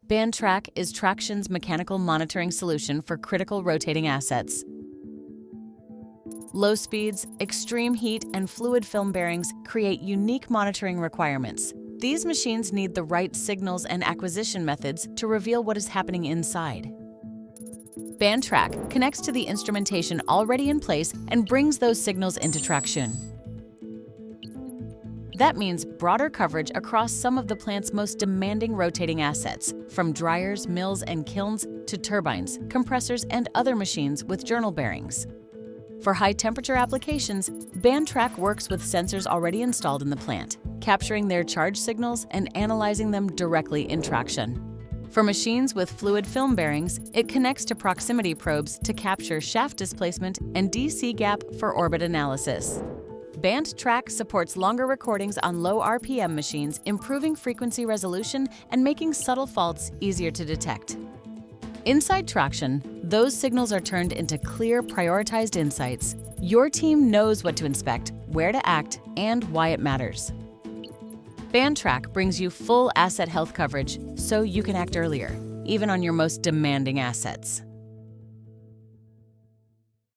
Trac is Traction's mechanical monitoring solution for critical rotating assets. Low speeds, extreme heat, and fluid film bearings create unique monitoring requirements. These machines need the right signals and acquisition methods to reveal what is happening inside. Trac connects to the instrumentation already in place and brings those signals into Traction. That means broader coverage across some of the plant's most demanding rotating assets, from dryers, mills, and kilns to turbines, compressors, and other machines with journal bearings. For high-temperature applications, Trac works with sensors already installed in the plant, capturing their charge signals and analyzing them directly in Traction. For machines with fluid film bearings, it connects to proximity probes to capture shaft displacement and DC gap for orbit analysis. Trac supports longer recordings on low RPM machines, improving frequency resolution and making subtle faults easier to detect. Inside Traction, those signals are turned into clear, prioritized insights. Your team knows what to inspect, where to act, and why it matters. Trac brings you full asset health coverage so you can act earlier, even on your most demanding assets.